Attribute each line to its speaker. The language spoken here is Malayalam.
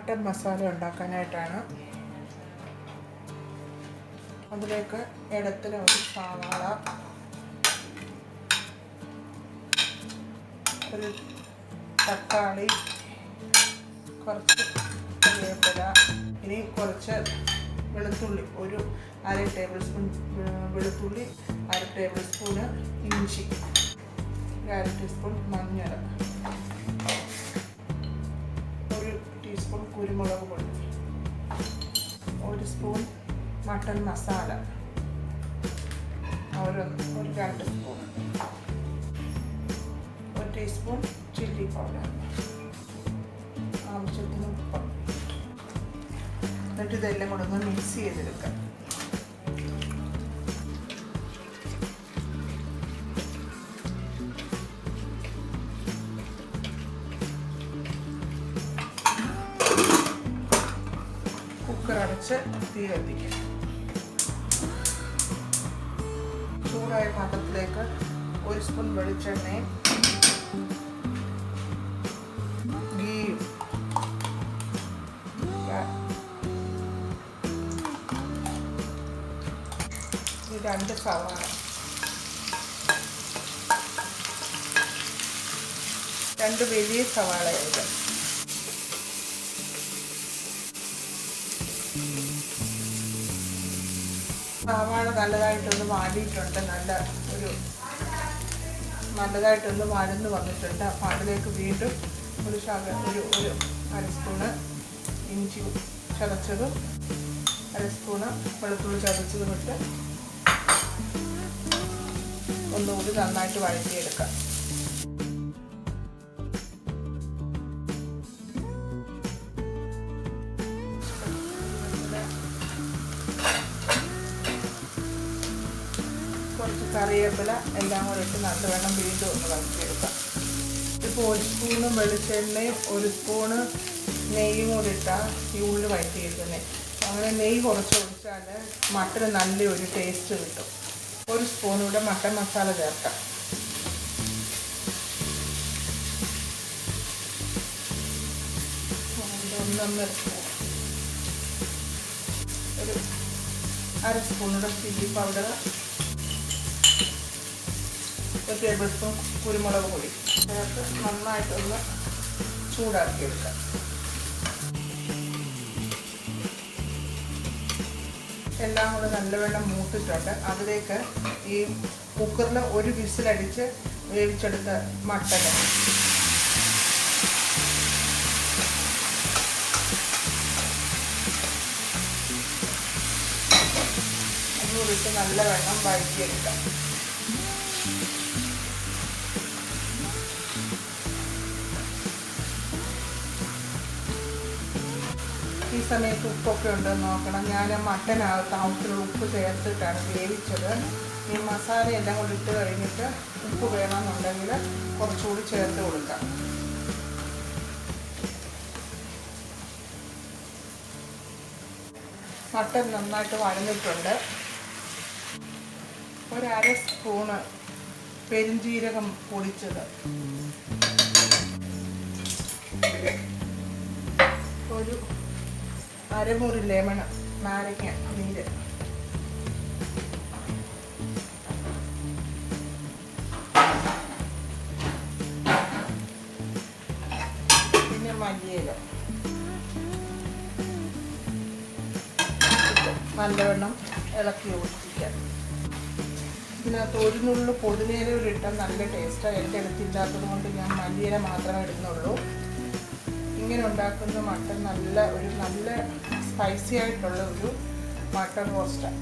Speaker 1: മട്ടൺ മസാല ഉണ്ടാക്കാനായിട്ടാണ്. അതിലേക്ക് ഇടത്തിൽ ഒരു സവാള, ഒരു തക്കാളി, കുറച്ച് കറിവേപ്പില, ഇനി കുറച്ച് വെളുത്തുള്ളി, ഒരു 1/2 ടേബിൾ സ്പൂൺ വെളുത്തുള്ളി, 1/2 ടേബിൾ സ്പൂണ് ഇഞ്ചി, 1/2 ടീസ്പൂൺ മഞ്ഞൾ, 1 ടീസ്പൂൺ കുരുമുളക് പൊടി, 1 സ്പൂൺ മട്ടൺ മസാല, ഒരു 2 സ്പൂൺ, 1 ടീസ്പൂൺ ചില്ലി പൗഡർ, ആവശ്യത്തിന് ഉപ്പ്. എന്നിട്ട് ഇതെല്ലാം കൂടെ ഒന്ന് മിക്സ് ചെയ്തെടുക്കാം. കുക്കർ അടച്ച് തീ കത്തിക്കാം. ചൂടായ പാത്രത്തിലേക്ക് 1 സ്പൂൺ വെളിച്ചെണ്ണയും ഗീയും ഈ 2 സവാള, രണ്ട് വലിയ സവാളയായത്, സവാള നല്ലതായിട്ടൊന്ന് വാടിയിട്ടുണ്ട്, നല്ലതായിട്ടൊന്ന് വഴന്ന് വന്നിട്ടുണ്ട്. അപ്പോൾ അതിലേക്ക് വീണ്ടും ഒരു 1/2 സ്പൂണ് ഇഞ്ചി ചതച്ചതും 1/2 സ്പൂണ് വെളുത്തുള്ളി ചതച്ചതും ഇട്ട് ഒന്നുകൂടി നന്നായിട്ട് വഴറ്റിയെടുക്കാം. കുറച്ച് കറിവേപ്പില എല്ലാം കൂടെ ഇട്ട് നല്ലവണ്ണം വീണ്ടും ഒന്ന് വഴറ്റിയെടുക്കാം. ഇപ്പോൾ 1 സ്പൂണ് വെളിച്ചെണ്ണയും 1 സ്പൂണ് നെയ്യും കൂടി ഇട്ടാൽ ഈ ഉള്ളി വഴറ്റിയിരിക്കുന്നത്. അങ്ങനെ നെയ്യ് കുറച്ച് ഒഴിച്ചാൽ മട്ടന് നല്ലൊരു ടേസ്റ്റ് കിട്ടും. 1 സ്പൂൺ കൂടെ മട്ടൻ മസാല ചേർക്കാം. ഒന്നൊന്നര സ്പൂൺ, ഒരു 1/2 സ്പൂണൂടെ ചില്ലി പൗഡർ, 1 ടേബിൾ സ്പൂൺ കുരുമുളക് പൊടി ചേർത്ത് നന്നായിട്ടൊന്ന് ചൂടാക്കിയെടുക്കാം. എല്ലാം കൂടെ നല്ലവണ്ണം മൂത്തിട്ടുണ്ട്. അതിലേക്ക് ഈ കുക്കറിൽ 1 വിസിലടിച്ച് വേവിച്ചെടുത്ത മട്ടൻ അതുകൂടിയിട്ട് നല്ലവണ്ണം വഴറ്റിയെടുക്കാം. ഈ സമയത്ത് ഉപ്പൊക്കെ ഉണ്ടെന്ന് നോക്കണം. ഞാൻ മട്ടനകത്ത് ആവശ്യമുള്ള ഉപ്പ് ചേർത്തിട്ടാണ് വേവിച്ചത്. ഈ മസാല എല്ലാം കൂടി ഇട്ട് കഴിഞ്ഞിട്ട് ഉപ്പ് വേണമെന്നുണ്ടെങ്കിൽ കുറച്ചുകൂടി ചേർത്ത് കൊടുക്കാം. മട്ടൻ നന്നായിട്ട് വഴന്നിട്ടുണ്ട്. 1/2 സ്പൂണ് പെരുംജീരകം പൊടിച്ചത്, ഒരു അരമുറി ലെമൺ, നാരങ്ങ നീര്, പിന്നെ മല്ലിയില നല്ലവണ്ണം ഇളക്കി യോജിപ്പിക്കാം. ഇതിനകത്ത് 1 നുള്ളു പുതിനയില ഇട്ടാൽ നല്ല ടേസ്റ്റാണ്. എൻ്റെ അടുത്തില്ലാത്തത് കൊണ്ട് ഞാൻ മല്ലിയില മാത്രമേ ഇടുന്നുള്ളൂ. ഇങ്ങനെ ഉണ്ടാക്കുന്ന മട്ടൺ നല്ല സ്പൈസി ആയിട്ടുള്ള ഒരു മട്ടൺ റോസ്റ്റാണ്.